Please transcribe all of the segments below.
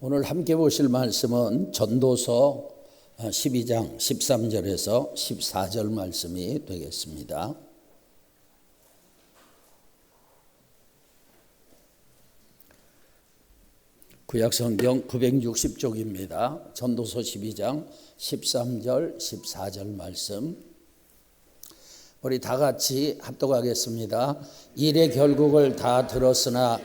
오늘 함께 보실 말씀은 전도서 12장 13절에서 14절 말씀이 되겠습니다. 구약성경 960쪽입니다. 전도서 12장 13절 14절 말씀 우리 다 같이 합독하겠습니다. 일의 결국을 다 들었으나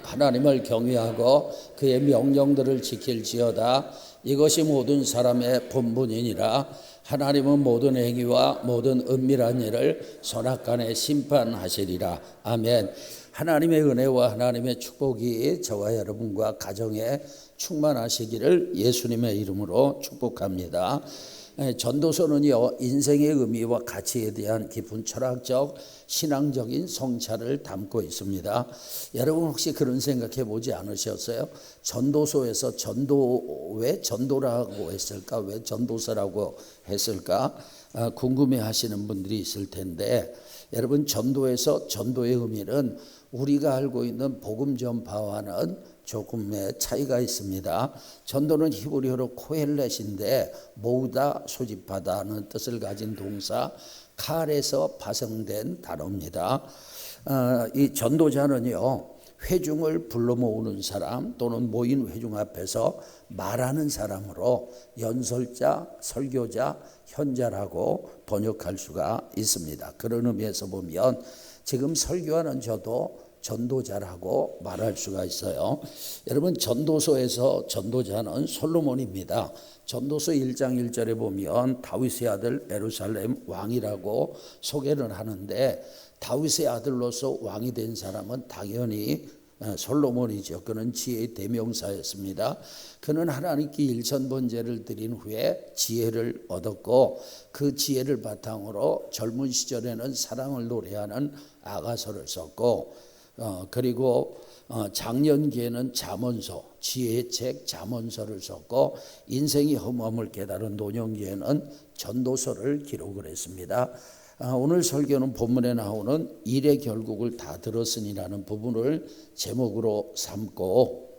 하나님을 경외하고 그의 명령들을 지킬지어다. 이것이 모든 사람의 본분이니라. 하나님은 모든 행위와 모든 은밀한 일을 선악간에 심판하시리라. 아멘. 하나님의 은혜와 하나님의 축복이 저와 여러분과 가정에 충만하시기를 예수님의 이름으로 축복합니다. 전도서는요, 인생의 의미와 가치에 대한 깊은 철학적, 신앙적인 성찰을 담고 있습니다. 여러분 혹시 그런 생각해 보지 않으셨어요? 전도서에서 왜 전도라고 했을까? 왜 전도서라고 했을까? 궁금해 하시는 분들이 있을 텐데, 여러분 전도에서 전도의 의미는 우리가 알고 있는 복음 전파와는 조금의 차이가 있습니다. 전도는 히브리어로 코헬렛인데 모으다, 소집하다는 뜻을 가진 동사 칼에서 파생된 단어입니다. 이 전도자는요, 회중을 불러 모으는 사람 또는 모인 회중 앞에서 말하는 사람으로 연설자, 설교자, 현자라고 번역할 수가 있습니다. 그런 의미에서 보면 지금 설교하는 저도 전도자라고 말할 수가 있어요. 여러분 전도서에서 전도자는 솔로몬입니다. 전도서 1장 1절에 보면 다윗의 아들 예루살렘 왕이라고 소개를 하는데 다윗의 아들로서 왕이 된 사람은 당연히 솔로몬이죠. 그는 지혜의 대명사였습니다. 그는 하나님께 일천번제를 드린 후에 지혜를 얻었고 그 지혜를 바탕으로 젊은 시절에는 사랑을 노래하는 아가서를 썼고 그리고 장년기에는 잠언서, 지혜의 책 잠언서를 썼고 인생의 허무함을 깨달은 노년기에는 전도서를 기록을 했습니다. 오늘 설교는 본문에 나오는 일의 결국을 다 들었으니라는 부분을 제목으로 삼고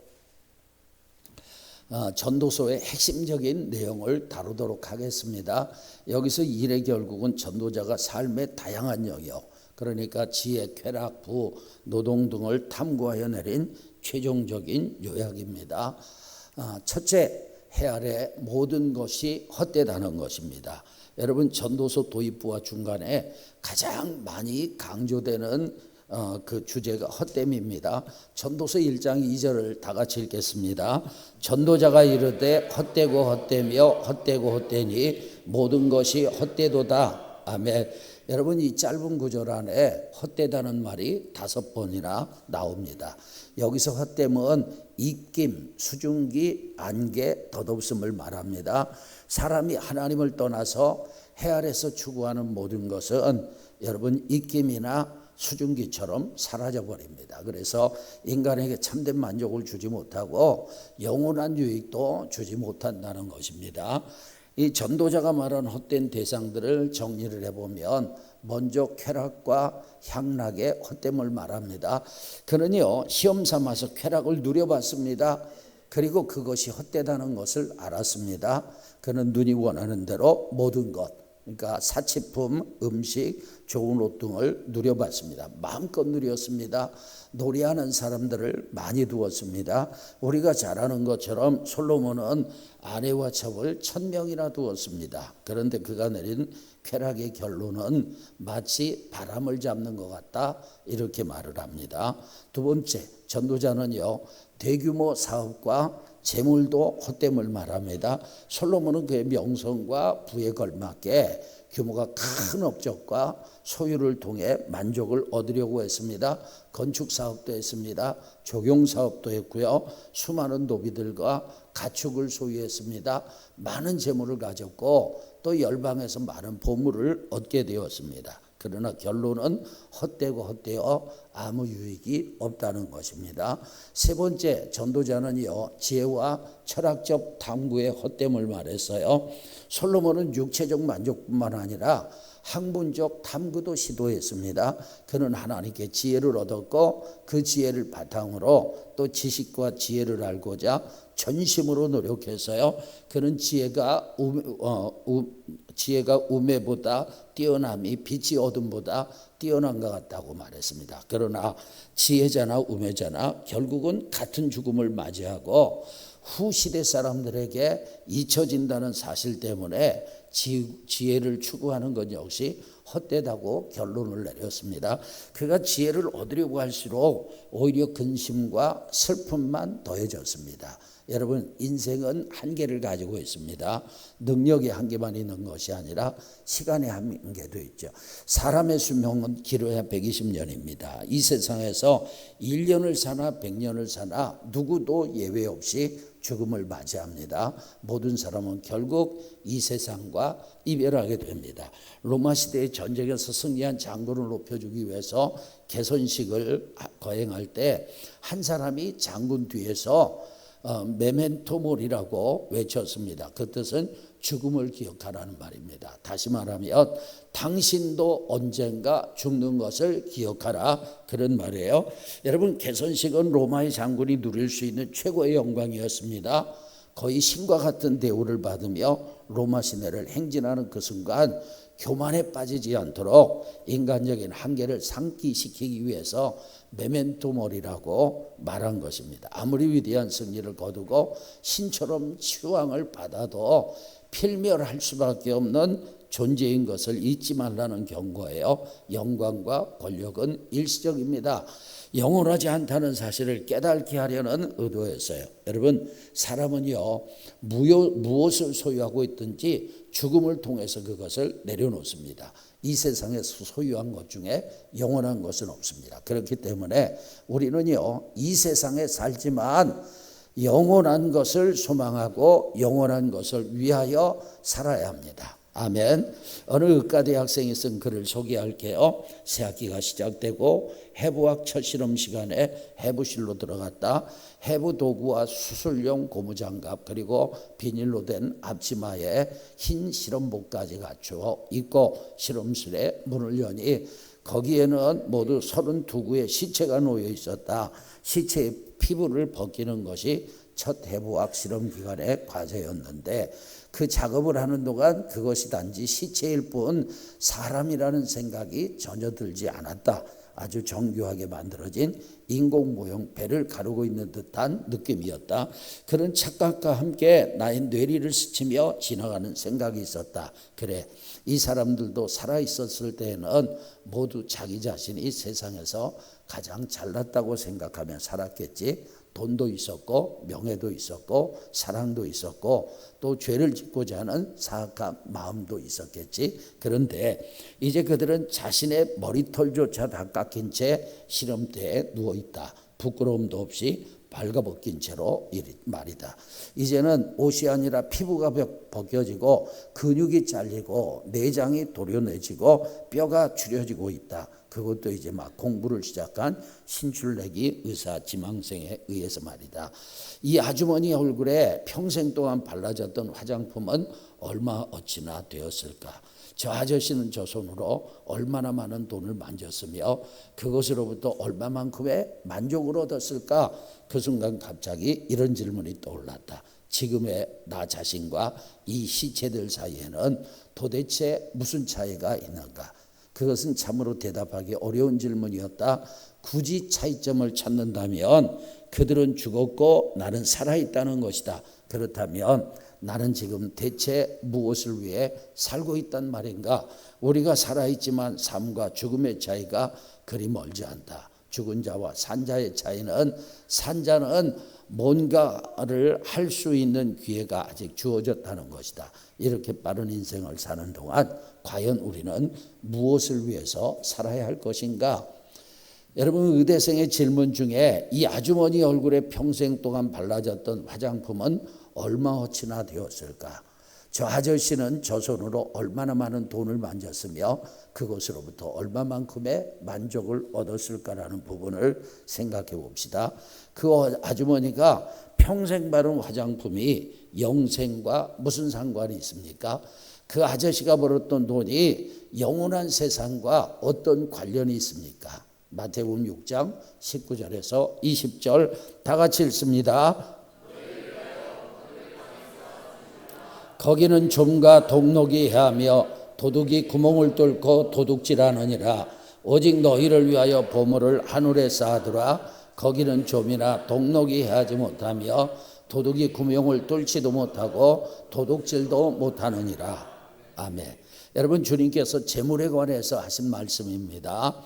전도서의 핵심적인 내용을 다루도록 하겠습니다. 여기서 일의 결국은 전도자가 삶의 다양한 영역, 그러니까 지혜, 쾌락, 부, 노동 등을 탐구하여 내린 최종적인 요약입니다. 첫째, 해 아래 모든 것이 헛되다는 것입니다. 여러분 전도서 도입부와 중간에 가장 많이 강조되는 그 주제가 헛됨입니다. 전도서 1장 2절을 다 같이 읽겠습니다. 전도자가 이르되 헛되고 헛되며 헛되고 헛되니 모든 것이 헛되도다. 아멘. 여러분 이 짧은 구절 안에 헛되다는 말이 5번이나 나옵니다. 여기서 헛됨은 입김, 수증기, 안개, 덧없음을 말합니다. 사람이 하나님을 떠나서 해 아래서 추구하는 모든 것은 여러분 입김이나 수증기처럼 사라져 버립니다. 그래서 인간에게 참된 만족을 주지 못하고 영원한 유익도 주지 못한다는 것입니다. 이 전도자가 말한 헛된 대상들을 정리를 해보면 먼저 쾌락과 향락의 헛됨을 말합니다. 그는요 시험 삼아서 쾌락을 누려봤습니다. 그리고 그것이 헛되다는 것을 알았습니다. 그는 눈이 원하는 대로 모든 것, 그러니까 사치품, 음식, 좋은 옷 등을 누려봤습니다. 마음껏 누렸습니다. 노래하는 사람들을 많이 두었습니다. 우리가 잘 아는 것처럼 솔로몬은 아내와 첩을 1000명이나 두었습니다. 그런데 그가 내린 쾌락의 결론은 마치 바람을 잡는 것 같다, 이렇게 말을 합니다. 두 번째, 전도자는요 대규모 사업과 재물도 헛됨을 말합니다. 솔로몬은 그의 명성과 부에 걸맞게 규모가 큰 업적과 소유를 통해 만족을 얻으려고 했습니다. 건축 사업도 했습니다. 조경 사업도 했고요. 수많은 노비들과 가축을 소유했습니다. 많은 재물을 가졌고 또 열방에서 많은 보물을 얻게 되었습니다. 그러나 결론은 헛되고 헛되어 아무 유익이 없다는 것입니다. 세 번째, 전도자는요 지혜와 철학적 탐구의 헛됨을 말했어요. 솔로몬은 육체적 만족뿐만 아니라 학문적 탐구도 시도했습니다. 그는 하나님께 지혜를 얻었고 그 지혜를 바탕으로 또 지식과 지혜를 알고자 전심으로 노력해서요. 그는 지혜가 우매보다 뛰어남이 빛이 어둠보다 뛰어난 것 같다고 말했습니다. 그러나 지혜자나 우매자나 결국은 같은 죽음을 맞이하고 후 시대 사람들에게 잊혀진다는 사실 때문에 지혜를 추구하는 것 역시 헛되다고 결론을 내렸습니다. 그가 지혜를 얻으려고 할수록 오히려 근심과 슬픔만 더해졌습니다. 여러분, 인생은 한계를 가지고 있습니다. 능력의 한계만 있는 것이 아니라 시간의 한계도 있죠. 사람의 수명은 길어야 120년입니다. 이 세상에서 1년을 사나 100년을 사나 누구도 예외 없이 죽음을 맞이합니다. 모든 사람은 결국 이 세상과 이별하게 됩니다. 로마 시대의 전쟁에서 승리한 장군을 높여주기 위해서 개선식을 거행할 때 한 사람이 장군 뒤에서 메멘토 모리라고 외쳤습니다. 그 뜻은 죽음을 기억하라는 말입니다. 다시 말하면 당신도 언젠가 죽는 것을 기억하라, 그런 말이에요. 여러분, 개선식은 로마의 장군이 누릴 수 있는 최고의 영광이었습니다. 거의 신과 같은 대우를 받으며 로마 시내를 행진하는 그 순간 교만에 빠지지 않도록 인간적인 한계를 상기시키기 위해서 메멘토 모리라고 말한 것입니다. 아무리 위대한 승리를 거두고 신처럼 치왕을 받아도 필멸할 수밖에 없는 존재인 것을 잊지 말라는 경고예요. 영광과 권력은 일시적입니다. 영원하지 않다는 사실을 깨닫게 하려는 의도였어요. 여러분, 사람은요, 무엇을 소유하고 있든지 죽음을 통해서 그것을 내려놓습니다. 이 세상에서 소유한 것 중에 영원한 것은 없습니다. 그렇기 때문에 우리는요, 이 세상에 살지만 영원한 것을 소망하고 영원한 것을 위하여 살아야 합니다. 아멘. 어느 의과대 학생이 쓴 글을 소개할게요. 새학기가 시작되고 해부학 첫 실험 시간에 해부실로 들어갔다. 해부 도구와 수술용 고무장갑 그리고 비닐로 된 앞치마에 흰 실험복까지 갖추어 입고 실험실에 문을 여니 거기에는 모두 32구의 시체가 놓여 있었다. 시체의 피부를 벗기는 것이 첫 해부학 실험 기간의 과제였는데 그 작업을 하는 동안 그것이 단지 시체일 뿐 사람이라는 생각이 전혀 들지 않았다. 아주 정교하게 만들어진 인공모형 배를 가르고 있는 듯한 느낌이었다. 그런 착각과 함께 나의 뇌리를 스치며 지나가는 생각이 있었다. 그래, 이 사람들도 살아있었을 때에는 모두 자기 자신이 세상에서 가장 잘났다고 생각하며 살았겠지. 돈도 있었고 명예도 있었고 사랑도 있었고 또 죄를 짓고자 하는 사악한 마음도 있었겠지. 그런데 이제 그들은 자신의 머리털조차 다 깎인 채 실험대에 누워있다. 부끄러움도 없이 발가벗긴 채로 말이다. 이제는 옷이 아니라 피부가 벗겨지고 근육이 잘리고 내장이 도려내지고 뼈가 줄여지고 있다. 그것도 이제 막 공부를 시작한 신출내기 의사 지망생에 의해서 말이다. 이 아주머니 얼굴에 평생 동안 발라졌던 화장품은 얼마 어치나 되었을까? 저 아저씨는 저 손으로 얼마나 많은 돈을 만졌으며 그것으로부터 얼마만큼의 만족을 얻었을까? 그 순간 갑자기 이런 질문이 떠올랐다. 지금의 나 자신과 이 시체들 사이에는 도대체 무슨 차이가 있는가? 그것은 참으로 대답하기 어려운 질문이었다. 굳이 차이점을 찾는다면 그들은 죽었고 나는 살아있다는 것이다. 그렇다면 나는 지금 대체 무엇을 위해 살고 있단 말인가? 우리가 살아있지만 삶과 죽음의 차이가 그리 멀지 않다. 죽은 자와 산 자의 차이는 산자는 뭔가를 할 수 있는 기회가 아직 주어졌다는 것이다. 이렇게 빠른 인생을 사는 동안 과연 우리는 무엇을 위해서 살아야 할 것인가? 여러분, 의대생의 질문 중에 이 아주머니 얼굴에 평생 동안 발라졌던 화장품은 얼마 어치나 되었을까? 저 아저씨는 저 손으로 얼마나 많은 돈을 만졌으며 그것으로부터 얼마만큼의 만족을 얻었을까라는 부분을 생각해 봅시다. 그 아주머니가 평생 바른 화장품이 영생과 무슨 상관이 있습니까? 그 아저씨가 벌었던 돈이 영원한 세상과 어떤 관련이 있습니까? 마태복음 6장 19절에서 20절 다 같이 읽습니다. 거기는 좀과 동록이 해하며 도둑이 구멍을 뚫고 도둑질하느니라. 오직 너희를 위하여 보물을 하늘에 쌓아두라. 거기는 좀이나 동록이 해하지 못하며 도둑이 구멍을 뚫지도 못하고 도둑질도 못하느니라. 아멘. 여러분, 주님께서 재물에 관해서 하신 말씀입니다.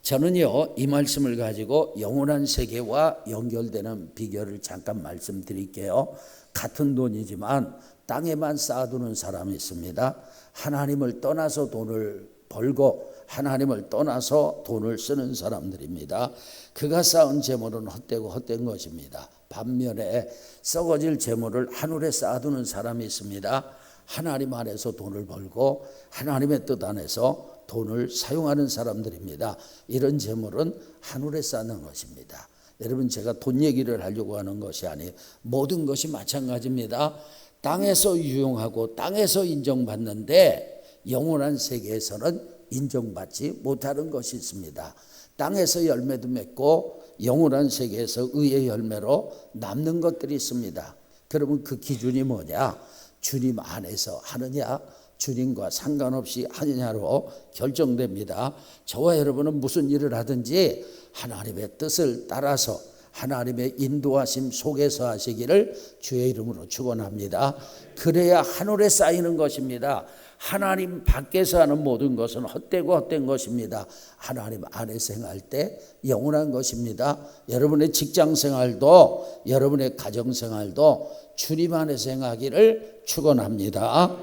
저는요, 이 말씀을 가지고 영원한 세계와 연결되는 비결을 잠깐 말씀드릴게요. 같은 돈이지만 땅에만 쌓아두는 사람이 있습니다. 하나님을 떠나서 돈을 벌고 하나님을 떠나서 돈을 쓰는 사람들입니다. 그가 쌓은 재물은 헛되고 헛된 것입니다. 반면에 썩어질 재물을 하늘에 쌓아두는 사람이 있습니다. 하나님 안에서 돈을 벌고 하나님의 뜻 안에서 돈을 사용하는 사람들입니다. 이런 재물은 하늘에 쌓는 것입니다. 여러분, 제가 돈 얘기를 하려고 하는 것이 아니에요. 모든 것이 마찬가지입니다. 땅에서 유용하고 땅에서 인정받는데 영원한 세계에서는 인정받지 못하는 것이 있습니다. 땅에서 열매도 맺고 영원한 세계에서 의의 열매로 남는 것들이 있습니다. 그러면 그 기준이 뭐냐? 주님 안에서 하느냐, 주님과 상관없이 하느냐로 결정됩니다. 저와 여러분은 무슨 일을 하든지 하나님의 뜻을 따라서 하나님의 인도하심 속에서 하시기를 주의 이름으로 축원합니다. 그래야 하늘에 쌓이는 것입니다. 하나님 밖에서 하는 모든 것은 헛되고 헛된 것입니다. 하나님 안에서 행할 때 영원한 것입니다. 여러분의 직장생활도 여러분의 가정생활도 주님 안에서 행하기를 축원합니다.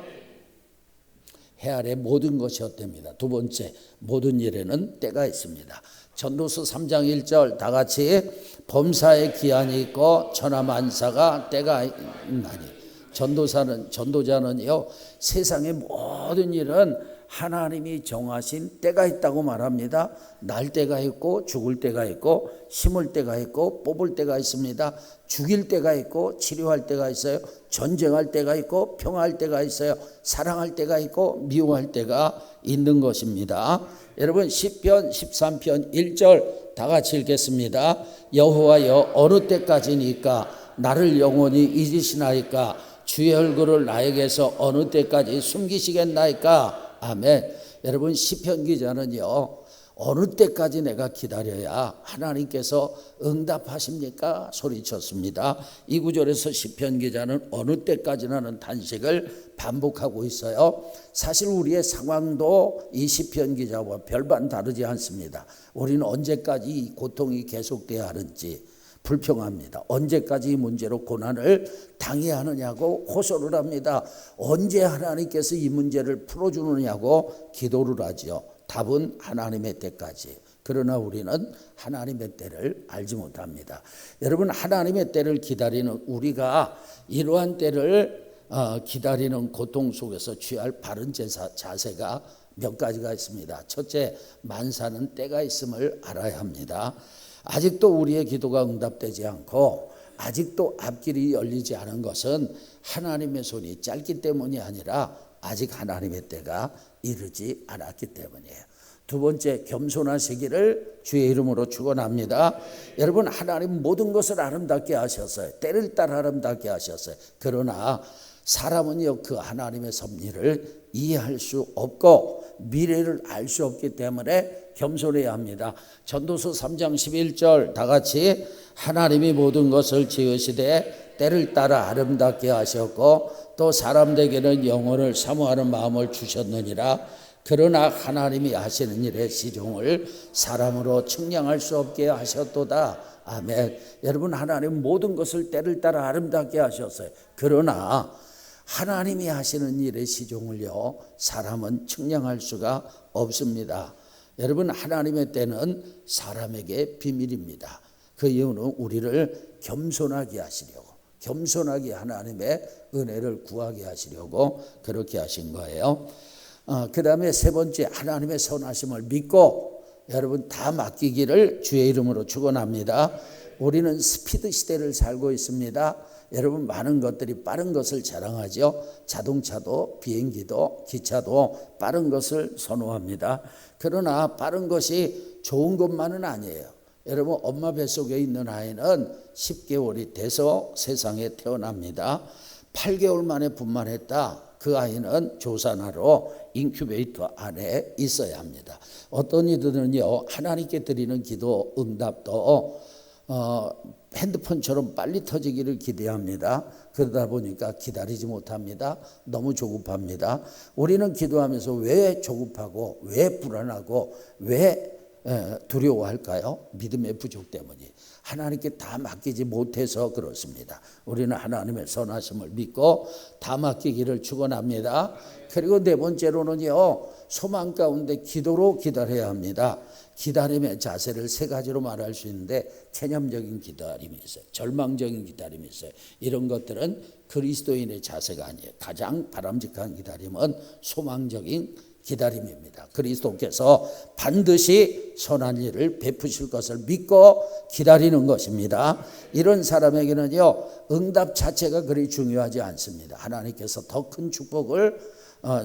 해 아래 모든 것이 헛됩니다. 두 번째, 모든 일에는 때가 있습니다. 전도서 3장 1절 다 같이 범사에 기한이 있고 천하만사가 때가 있나니. 전도자는요, 세상의 모든 일은 하나님이 정하신 때가 있다고 말합니다. 날 때가 있고 죽을 때가 있고 심을 때가 있고 뽑을 때가 있습니다. 죽일 때가 있고 치료할 때가 있어요. 전쟁할 때가 있고 평화할 때가 있어요. 사랑할 때가 있고 미워할 때가 있는 것입니다. 여러분, 시편 13편 1절 다 같이 읽겠습니다. 여호와여, 어느 때까지니까 나를 영원히 잊으시나이까? 주의 얼굴을 나에게서 어느 때까지 숨기시겠나이까? 아멘. 여러분, 시편 기자는요, 어느 때까지 내가 기다려야 하나님께서 응답하십니까? 소리쳤습니다. 이 구절에서 시편 기자는 어느 때까지라는 단식을 반복하고 있어요. 사실 우리의 상황도 이 시편 기자와 별반 다르지 않습니다. 우리는 언제까지 이 고통이 계속돼야 하는지 불평합니다. 언제까지 이 문제로 고난을 당해야 하느냐고 호소를 합니다. 언제 하나님께서 이 문제를 풀어주느냐고 기도를 하지요. 답은 하나님의 때까지. 그러나 우리는 하나님의 때를 알지 못합니다. 여러분, 하나님의 때를 기다리는 우리가 이러한 때를 기다리는 고통 속에서 취할 바른 자세가 몇 가지가 있습니다. 첫째, 만사는 때가 있음을 알아야 합니다. 아직도 우리의 기도가 응답되지 않고 아직도 앞길이 열리지 않은 것은 하나님의 손이 짧기 때문이 아니라 아직 하나님의 때가 이르지 않았기 때문이에요. 두 번째, 겸손하시기를 주의 이름으로 축원합니다. 여러분, 하나님 모든 것을 아름답게 하셨어요. 때를 따라 아름답게 하셨어요. 그러나 사람은요, 그 하나님의 섭리를 이해할 수 없고 미래를 알 수 없기 때문에 겸손해야 합니다. 전도서 3장 11절 다 같이 하나님이 모든 것을 지으시되 때를 따라 아름답게 하셨고 또 사람들에게는 영혼을 사모하는 마음을 주셨느니라. 그러나 하나님이 하시는 일의 시종을 사람으로 측량할 수 없게 하셨도다. 아멘. 여러분, 하나님 모든 것을 때를 따라 아름답게 하셨어요. 그러나 하나님이 하시는 일의 시종을요, 사람은 측량할 수가 없습니다. 여러분, 하나님의 때는 사람에게 비밀입니다. 그 이유는 우리를 겸손하게 하시려고, 겸손하게 하나님의 은혜를 구하게 하시려고 그렇게 하신 거예요. 그 다음에 세 번째, 하나님의 선하심을 믿고 여러분 다 맡기기를 주의 이름으로 축원합니다. 우리는 스피드 시대를 살고 있습니다. 여러분, 많은 것들이 빠른 것을 자랑하죠. 자동차도 비행기도 기차도 빠른 것을 선호합니다. 그러나 빠른 것이 좋은 것만은 아니에요. 여러분, 엄마 뱃속에 있는 아이는 10개월이 돼서 세상에 태어납니다. 8개월 만에 분만했다. 그 아이는 조산하러 인큐베이터 안에 있어야 합니다. 어떤 이들은요, 하나님께 드리는 기도 응답도 핸드폰처럼 빨리 터지기를 기대합니다. 그러다 보니까 기다리지 못합니다. 너무 조급합니다. 우리는 기도하면서 왜 조급하고 왜 불안하고 왜 두려워할까요? 믿음의 부족 때문이. 하나님께 다 맡기지 못해서 그렇습니다. 우리는 하나님의 선하심을 믿고 다 맡기기를 축원합니다. 그리고 네 번째로는요, 소망 가운데 기도로 기다려야 합니다. 기다림의 자세를 세 가지로 말할 수 있는데, 체념적인 기다림이 있어요, 절망적인 기다림이 있어요. 이런 것들은 그리스도인의 자세가 아니에요. 가장 바람직한 기다림은 소망적인 기다림입니다. 그리스도께서 반드시 선한 일을 베푸실 것을 믿고 기다리는 것입니다. 이런 사람에게는요, 응답 자체가 그리 중요하지 않습니다. 하나님께서 더 큰 축복을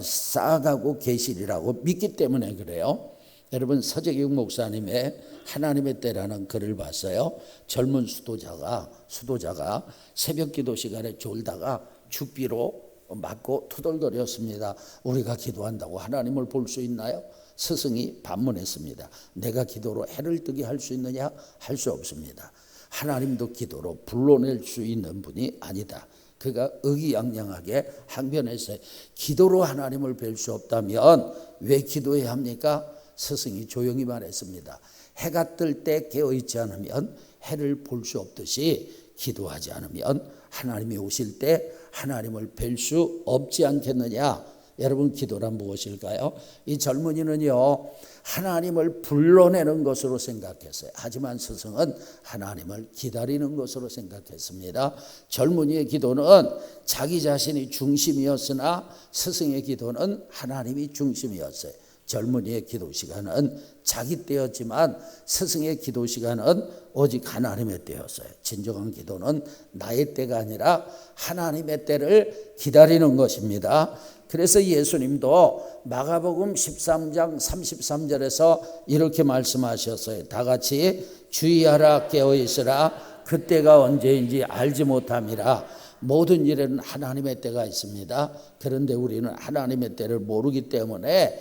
쌓아가고 계시리라고 믿기 때문에 그래요. 여러분, 서재경 목사님의 하나님의 때라는 글을 봤어요. 젊은 수도자가 새벽 기도 시간에 졸다가 죽비로 맞고 투덜거렸습니다. 우리가 기도한다고 하나님을 볼 수 있나요? 스승이 반문했습니다. 내가 기도로 해를 뜨게 할 수 있느냐? 할 수 없습니다. 하나님도 기도로 불러낼 수 있는 분이 아니다. 그가 의기양양하게 항변했어요. 기도로 하나님을 뵐 수 없다면 왜 기도해야 합니까? 스승이 조용히 말했습니다. 해가 뜰 때 깨어있지 않으면 해를 볼 수 없듯이 기도하지 않으면 하나님이 오실 때 하나님을 뵐 수 없지 않겠느냐. 여러분, 기도란 무엇일까요? 이 젊은이는요, 하나님을 불러내는 것으로 생각했어요. 하지만 스승은 하나님을 기다리는 것으로 생각했습니다. 젊은이의 기도는 자기 자신이 중심이었으나 스승의 기도는 하나님이 중심이었어요. 젊은이의 기도 시간은 자기 때였지만 스승의 기도 시간은 오직 하나님의 때였어요. 진정한 기도는 나의 때가 아니라 하나님의 때를 기다리는 것입니다. 그래서 예수님도 마가복음 13장 33절에서 이렇게 말씀하셨어요. 다 같이 주의하라, 깨어있으라, 그때가 언제인지 알지 못함이라. 모든 일에는 하나님의 때가 있습니다. 그런데 우리는 하나님의 때를 모르기 때문에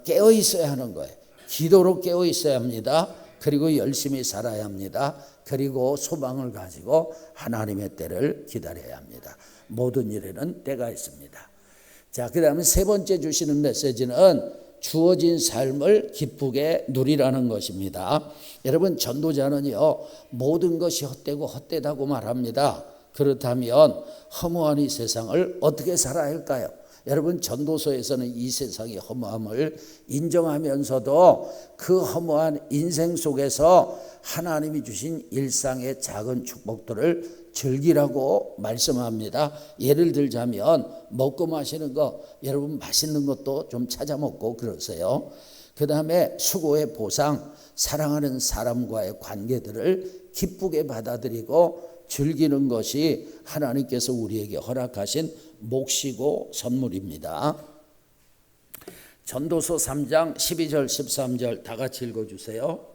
깨어 있어야 하는 거예요. 기도로 깨어 있어야 합니다. 그리고 열심히 살아야 합니다. 그리고 소망을 가지고 하나님의 때를 기다려야 합니다. 모든 일에는 때가 있습니다. 자, 그 다음에 세 번째 주시는 메시지는 주어진 삶을 기쁘게 누리라는 것입니다. 여러분, 전도자는요, 모든 것이 헛되고 헛되다고 말합니다. 그렇다면 허무한 이 세상을 어떻게 살아야 할까요? 여러분, 전도서에서는 이 세상의 허무함을 인정하면서도 그 허무한 인생 속에서 하나님이 주신 일상의 작은 축복들을 즐기라고 말씀합니다. 예를 들자면 먹고 마시는 거, 여러분 맛있는 것도 좀 찾아 먹고 그러세요. 그 다음에 수고의 보상, 사랑하는 사람과의 관계들을 기쁘게 받아들이고 즐기는 것이 하나님께서 우리에게 허락하신 몫이고 선물입니다. 전도서 3장 12절 13절 다 같이 읽어주세요.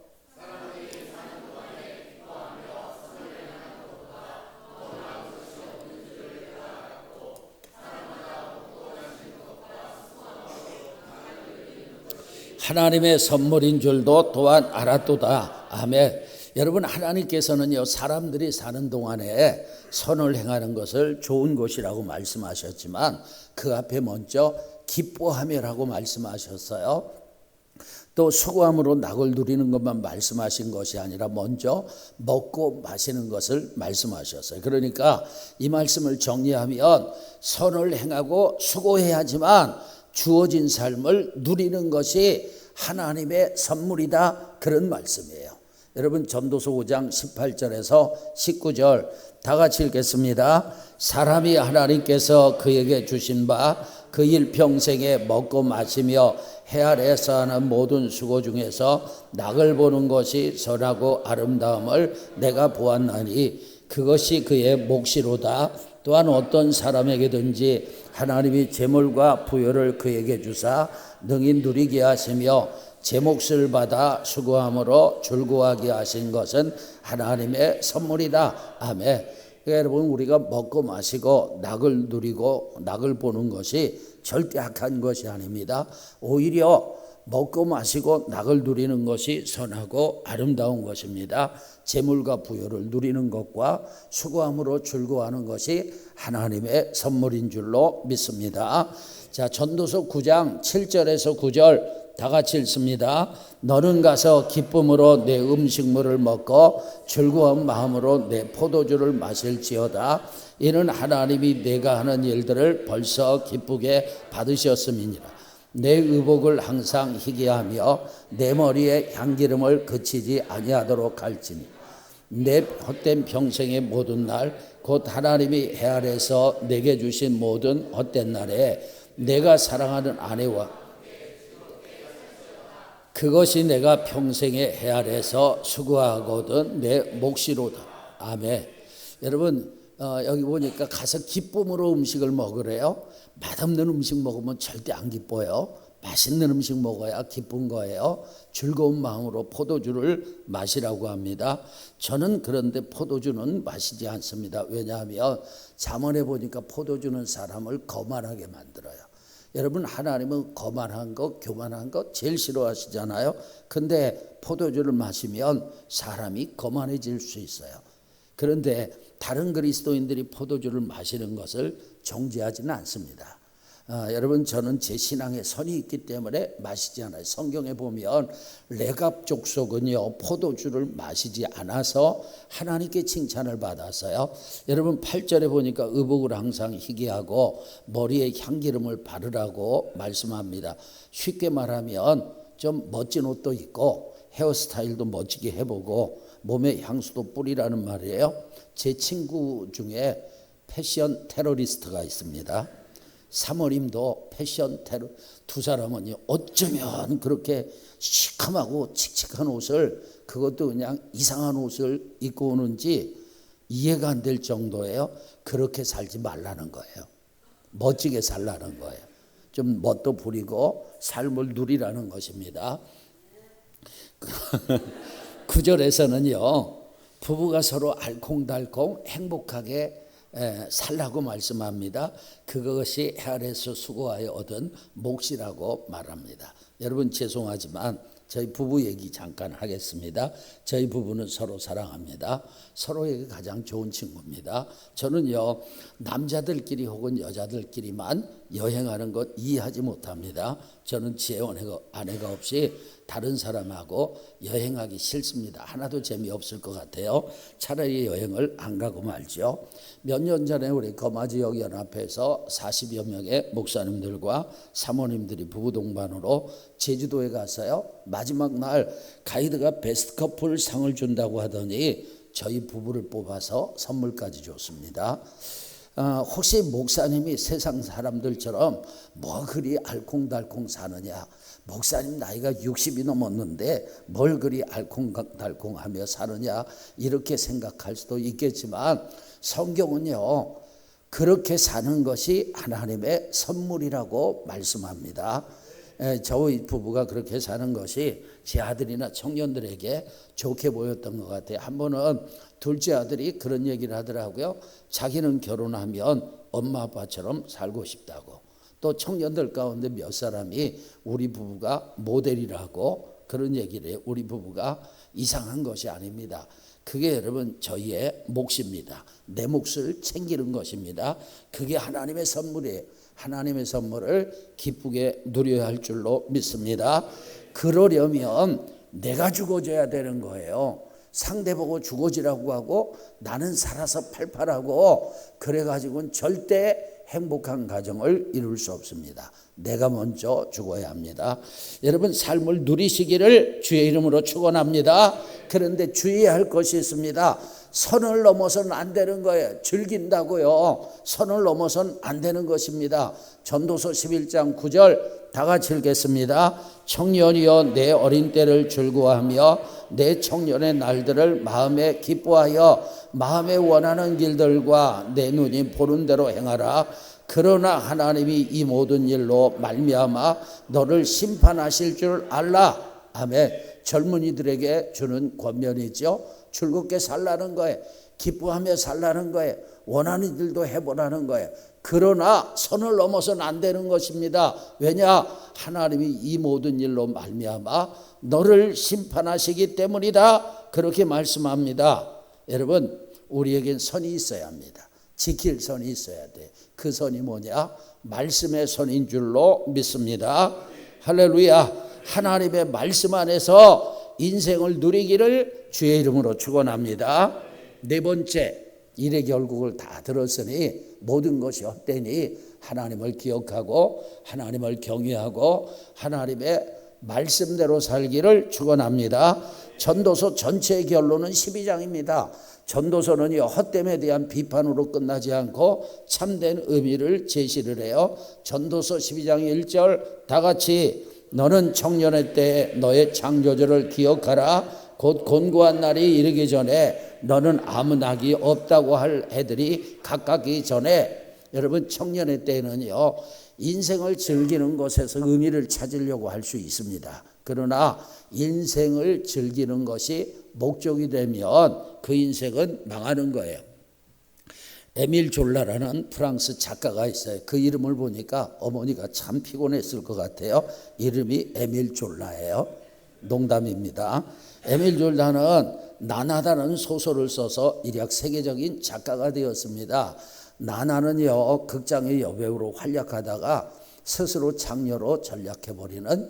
하나님의 선물인 줄도 또한 알았도다. 아멘. 여러분, 하나님께서는요, 사람들이 사는 동안에 선을 행하는 것을 좋은 것이라고 말씀하셨지만 그 앞에 먼저 기뻐하며라고 말씀하셨어요. 또 수고함으로 낙을 누리는 것만 말씀하신 것이 아니라 먼저 먹고 마시는 것을 말씀하셨어요. 그러니까 이 말씀을 정리하면 선을 행하고 수고해야지만 주어진 삶을 누리는 것이 하나님의 선물이다, 그런 말씀이에요. 여러분, 전도서 5장 18절에서 19절 다 같이 읽겠습니다. 사람이 하나님께서 그에게 주신 바 그 일평생에 먹고 마시며 해 아래에서 하는 모든 수고 중에서 낙을 보는 것이 선하고 아름다움을 내가 보았나니 그것이 그의 몫이로다. 또한 어떤 사람에게든지 하나님이 재물과 부여를 그에게 주사 능히 누리게 하시며 제 몫을 받아 수고함으로 즐거워하게 하신 것은 하나님의 선물이다. 아멘. 그러니까 여러분 우리가 먹고 마시고 낙을 누리고 낙을 보는 것이 절대 악한 것이 아닙니다. 오히려 먹고 마시고 낙을 누리는 것이 선하고 아름다운 것입니다. 재물과 부여를 누리는 것과 수고함으로 즐거워하는 것이 하나님의 선물인 줄로 믿습니다. 자, 전도서 9장 7절에서 9절 다 같이 읽습니다. 너는 가서 기쁨으로 내 음식물을 먹고 즐거운 마음으로 내 포도주를 마실지어다. 이는 하나님이 내가 하는 일들을 벌써 기쁘게 받으셨음이니라. 내 의복을 항상 희귀하며 내 머리에 향기름을 그치지 아니하도록 할지니 내 헛된 평생의 모든 날 곧 하나님이 해 아래서 내게 주신 모든 헛된 날에 내가 사랑하는 아내와 그것이 내가 평생의 해 아래서 수고하거든 내 몫이로다. 아멘. 여러분 여기 보니까 가서 기쁨으로 음식을 먹으래요. 맛없는 음식 먹으면 절대 안 기뻐요. 맛있는 음식 먹어야 기쁜 거예요. 즐거운 마음으로 포도주를 마시라고 합니다. 저는 그런데 포도주는 마시지 않습니다. 왜냐하면 잠언에 보니까 포도주는 사람을 거만하게 만들어요. 여러분 하나님은 거만한 것, 교만한 것 제일 싫어하시잖아요. 근데 포도주를 마시면 사람이 거만해질 수 있어요. 그런데 다른 그리스도인들이 포도주를 마시는 것을 정죄하지는 않습니다. 여러분 저는 제 신앙에 선이 있기 때문에 마시지 않아요. 성경에 보면 레갑 족속은요 포도주를 마시지 않아서 하나님께 칭찬을 받았어요. 여러분 8절에 보니까 의복을 항상 희귀하고 머리에 향기름을 바르라고 말씀합니다. 쉽게 말하면 좀 멋진 옷도 입고 헤어스타일도 멋지게 해보고 몸에 향수도 뿌리라는 말이에요. 제 친구 중에 패션 테러리스트가 있습니다. 사모님도 패션 테러. 두 사람은 어쩌면 그렇게 시커멓고 칙칙한 옷을 그것도 그냥 이상한 옷을 입고 오는지 이해가 안 될 정도예요. 그렇게 살지 말라는 거예요. 멋지게 살라는 거예요. 좀 멋도 부리고 삶을 누리라는 것입니다. 9절에서는요 부부가 서로 알콩달콩 행복하게 살라고 말씀합니다. 그것이 해 아래서 수고하여 얻은 몫이라고 말합니다. 여러분 죄송하지만 저희 부부 얘기 잠깐 하겠습니다. 저희 부부는 서로 사랑합니다. 서로에게 가장 좋은 친구입니다. 저는요 남자들끼리 혹은 여자들끼리만 여행하는 것 이해하지 못합니다. 저는 제 아내가 없이 다른 사람하고 여행하기 싫습니다. 하나도 재미없을 것 같아요. 차라리 여행을 안 가고 말죠. 몇 년 전에 우리 거마지역 연합회에서 40여 명의 목사님들과 사모님들이 부부 동반으로 제주도에 갔어요. 마지막 날 가이드가 베스트 커플 상을 준다고 하더니 저희 부부를 뽑아서 선물까지 줬습니다. 혹시 목사님이 세상 사람들처럼 뭐 그리 알콩달콩 사느냐, 목사님 나이가 60이 넘었는데 뭘 그리 알콩달콩하며 사느냐 이렇게 생각할 수도 있겠지만 성경은요 그렇게 사는 것이 하나님의 선물이라고 말씀합니다. 저희 부부가 그렇게 사는 것이 제 아들이나 청년들에게 좋게 보였던 것 같아요. 한 번은 둘째 아들이 그런 얘기를 하더라고요. 자기는 결혼하면 엄마 아빠처럼 살고 싶다고. 또 청년들 가운데 몇 사람이 우리 부부가 모델이라고 그런 얘기를 해요. 우리 부부가 이상한 것이 아닙니다. 그게 여러분 저희의 몫입니다. 내 몫을 챙기는 것입니다. 그게 하나님의 선물이에요. 하나님의 선물을 기쁘게 누려야 할 줄로 믿습니다. 그러려면 내가 죽어줘야 되는 거예요. 상대 보고 죽어지라고 하고 나는 살아서 팔팔하고 그래가지고는 절대 행복한 가정을 이룰 수 없습니다. 내가 먼저 죽어야 합니다. 여러분 삶을 누리시기를 주의 이름으로 축원합니다. 그런데 주의해야 할 것이 있습니다. 선을 넘어서는 안 되는 거예요. 즐긴다고요. 선을 넘어서는 안 되는 것입니다. 전도서 11장 9절 다 같이 읽겠습니다. 청년이여 내 어린 때를 즐거워하며 내 청년의 날들을 마음에 기뻐하여 마음에 원하는 길들과 내 눈이 보는 대로 행하라. 그러나 하나님이 이 모든 일로 말미암아 너를 심판하실 줄 알라. 아멘. 젊은이들에게 주는 권면이죠. 즐겁게 살라는 거예요. 기뻐하며 살라는 거예요. 원하는 일도 해보라는 거예요. 그러나 선을 넘어서는 안 되는 것입니다. 왜냐? 하나님이 이 모든 일로 말미암아 너를 심판하시기 때문이다. 그렇게 말씀합니다. 여러분, 우리에겐 선이 있어야 합니다. 지킬 선이 있어야 돼. 그 선이 뭐냐? 말씀의 선인 줄로 믿습니다. 할렐루야. 하나님의 말씀 안에서 인생을 누리기를 주의 이름으로 축원합니다. 네 번째, 일의 결국을 다 들었으니 모든 것이 헛되니 하나님을 기억하고 하나님을 경외하고 하나님의 말씀대로 살기를 축원합니다. 전도서 전체의 결론은 12장입니다. 전도서는요, 헛됨에 대한 비판으로 끝나지 않고 참된 의미를 제시를 해요. 전도서 12장 1절 다 같이 너는 청년의 때에 너의 창조주를 기억하라. 곧 곤고한 날이 이르기 전에 너는 아무 낙이 없다고 할 해들이 가깝기 전에. 여러분, 청년의 때에는요, 인생을 즐기는 것에서 의미를 찾으려고 할 수 있습니다. 그러나 인생을 즐기는 것이 목적이 되면 그 인생은 망하는 거예요. 에밀 졸라라는 프랑스 작가가 있어요. 그 이름을 보니까 어머니가 참 피곤했을 것 같아요. 이름이 에밀 졸라예요. 농담입니다. 에밀 졸라는 나나다는 소설을 써서 일약 세계적인 작가가 되었습니다. 나나는요, 극장의 여배우로 활약하다가 스스로 장녀로 전락해버리는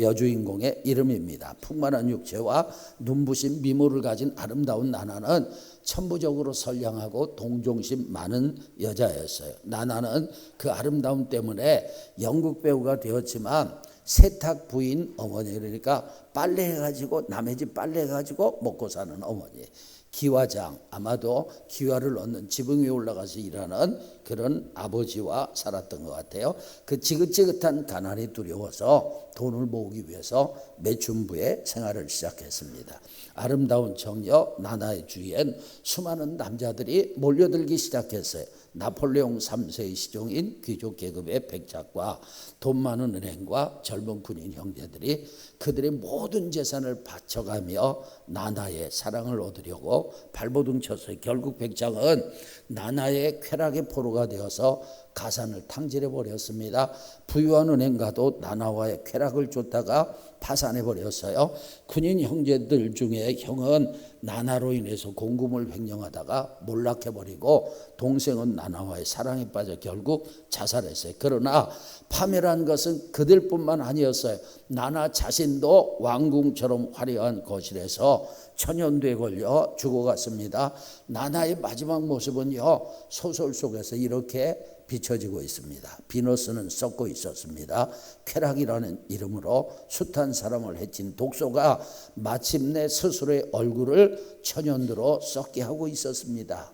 여주인공의 이름입니다. 풍만한 육체와 눈부신 미모를 가진 아름다운 나나는 천부적으로 선량하고 동정심 많은 여자였어요. 나나는 그 아름다움 때문에 연극 배우가 되었지만 세탁 부인 어머니, 그러니까 빨래해가지고 남의 집 빨래해가지고 먹고 사는 어머니, 기와장, 아마도 기와를 얻는 지붕 위에 올라가서 일하는 그런 아버지와 살았던 것 같아요. 그 지긋지긋한 가난이 두려워서 돈을 모으기 위해서 매춘부의 생활을 시작했습니다. 아름다운 정녀 나나의 주위엔 수많은 남자들이 몰려들기 시작했어요. 나폴레옹 3세의 시종인 귀족 계급의 백작과 돈 많은 은행과 젊은 군인 형제들이 그들의 모든 재산을 바쳐가며 나나의 사랑을 얻으려고 발버둥 쳤어요. 결국 백작은 나나의 쾌락의 포로가 되어서 가산을 탕질해 버렸습니다. 부유한 은행가도 나나와의 쾌락을 쫓다가 파산해 버렸어요. 군인 형제들 중에 형은 나나로 인해서 공금을 횡령하다가 몰락해 버리고 동생은 나나와의 사랑에 빠져 결국 자살했어요. 그러나 파멸한 것은 그들뿐만 아니었어요. 나나 자신도 왕궁처럼 화려한 거실에서 천연두에 걸려 죽어갔습니다. 나나의 마지막 모습은요, 소설 속에서 이렇게 비춰지고 있습니다. 비너스는 썩고 있었습니다. 쾌락이라는 이름으로 숱한 사람을 해친 독소가 마침내 스스로의 얼굴을 천연두로 썩게 하고 있었습니다.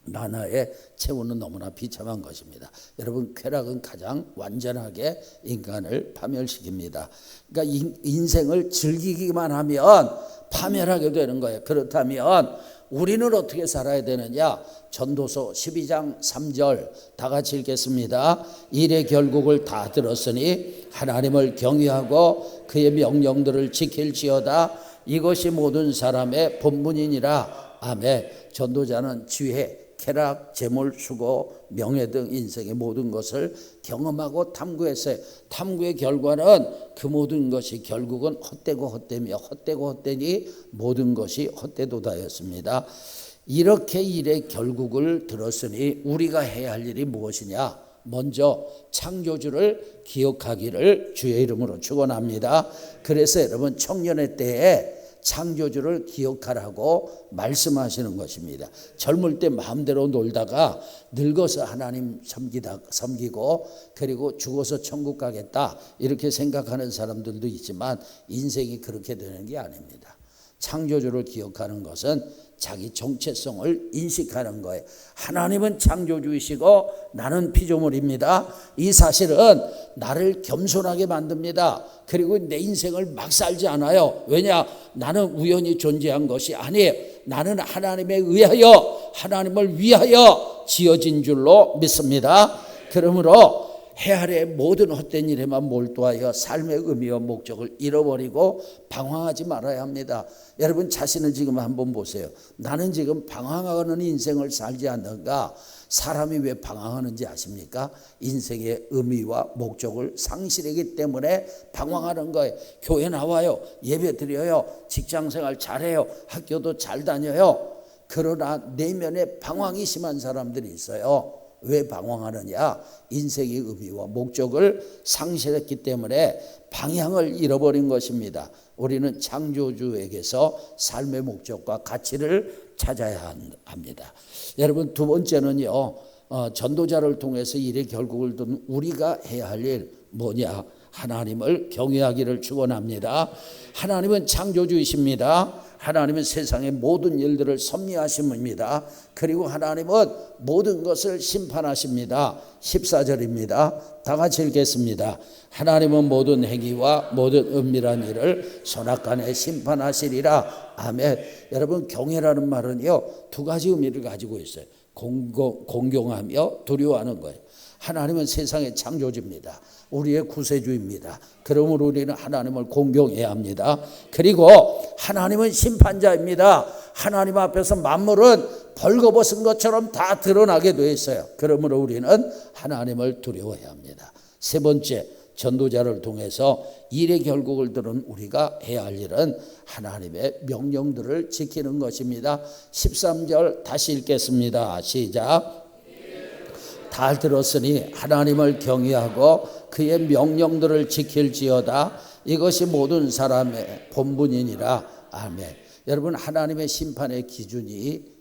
나나의 최후는 너무나 비참한 것입니다. 여러분, 쾌락은 가장 완전하게 인간을 파멸시킵니다. 그러니까 인생을 즐기기만 하면 파멸하게 되는 거예요. 그렇다면 우리는 어떻게 살아야 되느냐? 전도서 12장 3절 다 같이 읽겠습니다. 일의 결국을 다 들었으니 하나님을 경외하고 그의 명령들을 지킬지어다. 이것이 모든 사람의 본분이니라. 아멘. 전도자는 지혜, 쾌락, 재물, 수고, 명예 등 인생의 모든 것을 경험하고 탐구했어요. 탐구의 결과는 그 모든 것이 결국은 헛되고 헛되며 헛되고 헛되니 모든 것이 헛되도다였습니다. 이렇게 일의 결국을 들었으니 우리가 해야 할 일이 무엇이냐? 먼저 창조주를 기억하기를 주의 이름으로 축원합니다. 그래서 여러분, 청년의 때에 창조주를 기억하라고 말씀하시는 것입니다. 젊을 때 마음대로 놀다가 늙어서 하나님 섬기고 그리고 죽어서 천국 가겠다 이렇게 생각하는 사람들도 있지만 인생이 그렇게 되는 게 아닙니다. 창조주를 기억하는 것은 자기 정체성을 인식하는 거예요. 하나님은 창조주이시고 나는 피조물입니다. 이 사실은 나를 겸손하게 만듭니다. 그리고 내 인생을 막 살지 않아요. 왜냐? 나는 우연히 존재한 것이 아니에요. 나는 하나님에 의하여, 하나님을 위하여 지어진 줄로 믿습니다. 그러므로 해 아래 모든 헛된 일에만 몰두하여 삶의 의미와 목적을 잃어버리고 방황하지 말아야 합니다. 여러분 자신을 지금 한번 보세요. 나는 지금 방황하는 인생을 살지 않는가? 사람이 왜 방황하는지 아십니까? 인생의 의미와 목적을 상실하기 때문에 방황하는 거예요. 교회 나와요, 예배 드려요, 직장생활 잘해요, 학교도 잘 다녀요. 그러나 내면에 방황이 심한 사람들이 있어요. 왜 방황하느냐? 인생의 의미와 목적을 상실했기 때문에 방향을 잃어버린 것입니다. 우리는 창조주에게서 삶의 목적과 가치를 찾아야 합니다. 여러분 두 번째는요, 전도자를 통해서 일의 결국을 둔 우리가 해야 할 일 뭐냐? 하나님을 경외하기를 축원합니다. 하나님은 창조주이십니다. 하나님은 세상의 모든 일들을 섭리하신 분입니다. 그리고 하나님은 모든 것을 심판하십니다. 14절입니다. 다 같이 읽겠습니다. 하나님은 모든 행위와 모든 은밀한 일을 선악간에 심판하시리라. 아멘. 여러분 경외라는 말은요 두 가지 의미를 가지고 있어요. 공경하며 두려워하는 거예요. 하나님은 세상의 창조주입니다. 우리의 구세주입니다. 그러므로 우리는 하나님을 공경해야 합니다. 그리고 하나님은 심판자입니다. 하나님 앞에서 만물은 벌거벗은 것처럼 다 드러나게 되어 있어요. 그러므로 우리는 하나님을 두려워해야 합니다. 세 번째, 전도자를 통해서 일의 결국을 들은 우리가 해야 할 일은 하나님의 명령들을 지키는 것입니다. 13절 다시 읽겠습니다. 시작. 다 들었으니 하나님을 경외하고 그의 명령들을 지킬지어다. 이것이 모든 사람의 본분이니라. 아멘. 여러분 하나님의 심판의 기준이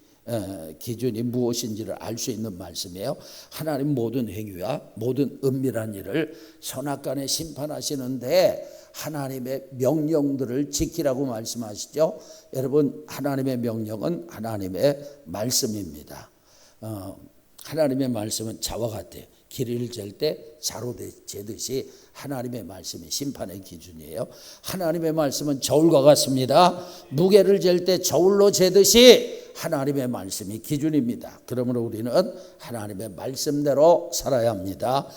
무엇인지를 알 수 있는 말씀이에요. 하나님 모든 행위와 모든 은밀한 일을 선악간에 심판하시는데 하나님의 명령들을 지키라고 말씀하시죠. 여러분 하나님의 명령은 하나님의 말씀입니다. 하나님의 말씀은 자와 같아요. 길을 잴 때 자로 재듯이 하나님의 말씀이 심판의 기준이에요. 하나님의 말씀은 저울과 같습니다. 무게를 잴 때 저울로 재듯이 하나님의 말씀이 기준입니다. 그러므로 우리는 하나님의 말씀대로 살아야 합니다.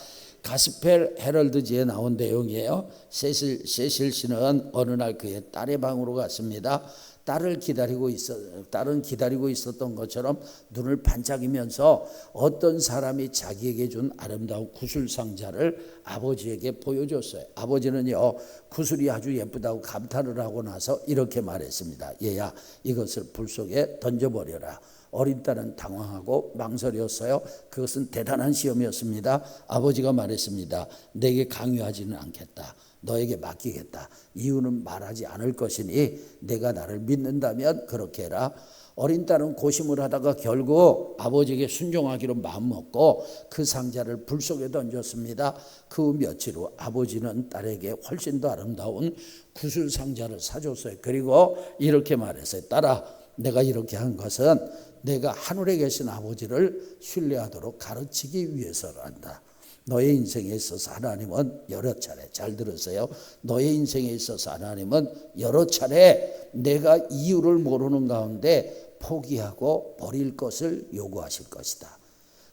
가스펠 헤럴드지에 나온 내용이에요. 세실 씨는 어느 날 그의 딸의 방으로 갔습니다. 딸은 기다리고 있었던 것처럼 눈을 반짝이면서 어떤 사람이 자기에게 준 아름다운 구슬 상자를 아버지에게 보여줬어요. 아버지는요 구슬이 아주 예쁘다고 감탄을 하고 나서 이렇게 말했습니다. 얘야 이것을 불 속에 던져버려라. 어린 딸은 당황하고 망설였어요. 그것은 대단한 시험이었습니다. 아버지가 말했습니다. 내게 강요하지는 않겠다. 너에게 맡기겠다. 이유는 말하지 않을 것이니 내가 나를 믿는다면 그렇게 해라. 어린 딸은 고심을 하다가 결국 아버지에게 순종하기로 마음먹고 그 상자를 불 속에 던졌습니다. 그 며칠 후 아버지는 딸에게 훨씬 더 아름다운 구슬 상자를 사줬어요. 그리고 이렇게 말했어요. 딸아, 내가 이렇게 한 것은 내가 하늘에 계신 아버지를 신뢰하도록 가르치기 위해서란다. 너의 인생에 있어서 하나님은 여러 차례, 잘 들으세요. 너의 인생에 있어서 하나님은 여러 차례 내가 이유를 모르는 가운데 포기하고 버릴 것을 요구하실 것이다.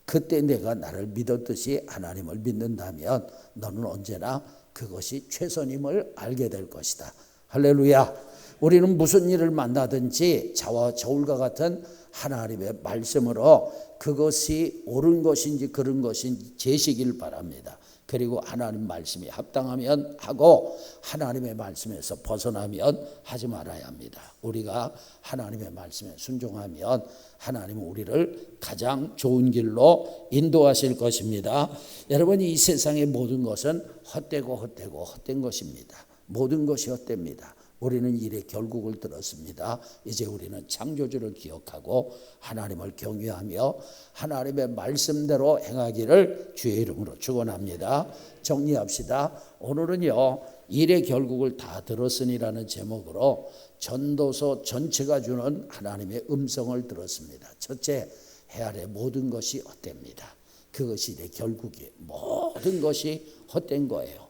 그때 내가 나를 믿었듯이 하나님을 믿는다면 너는 언제나 그것이 최선임을 알게 될 것이다. 할렐루야. 우리는 무슨 일을 만나든지 자와 저울과 같은 하나님의 말씀으로 그것이 옳은 것인지 그른 것인지 재시길 바랍니다. 그리고 하나님 말씀이 합당하면 하고 하나님의 말씀에서 벗어나면 하지 말아야 합니다. 우리가 하나님의 말씀에 순종하면 하나님은 우리를 가장 좋은 길로 인도하실 것입니다. 여러분 이 세상의 모든 것은 헛된 것입니다. 모든 것이 헛됩니다. 우리는 일의 결국을 들었습니다. 이제 우리는 창조주를 기억하고 하나님을 경외하며 하나님의 말씀대로 행하기를 주의 이름으로 축원합니다. 정리합시다. 오늘은요 일의 결국을 다 들었으니라는 제목으로 전도서 전체가 주는 하나님의 음성을 들었습니다. 첫째, 해 아래 모든 것이 헛됩니다. 그것이 일의 결국이에요. 모든 것이 헛된 거예요.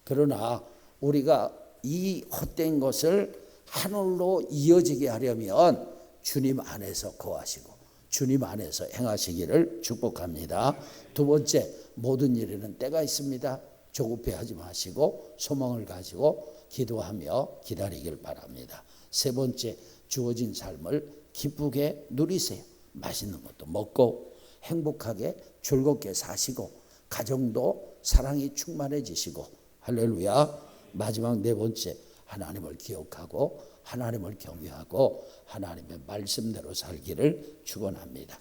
그러나 우리가 이 헛된 것을 하늘로 이어지게 하려면 주님 안에서 거하시고 주님 안에서 행하시기를 축복합니다. 두 번째, 모든 일에는 때가 있습니다. 조급해하지 마시고 소망을 가지고 기도하며 기다리길 바랍니다. 세 번째, 주어진 삶을 기쁘게 누리세요. 맛있는 것도 먹고 행복하게 즐겁게 사시고 가정도 사랑이 충만해지시고 할렐루야. 마지막 네 번째, 하나님을 기억하고 하나님을 경외하고 하나님의 말씀대로 살기를 축원합니다.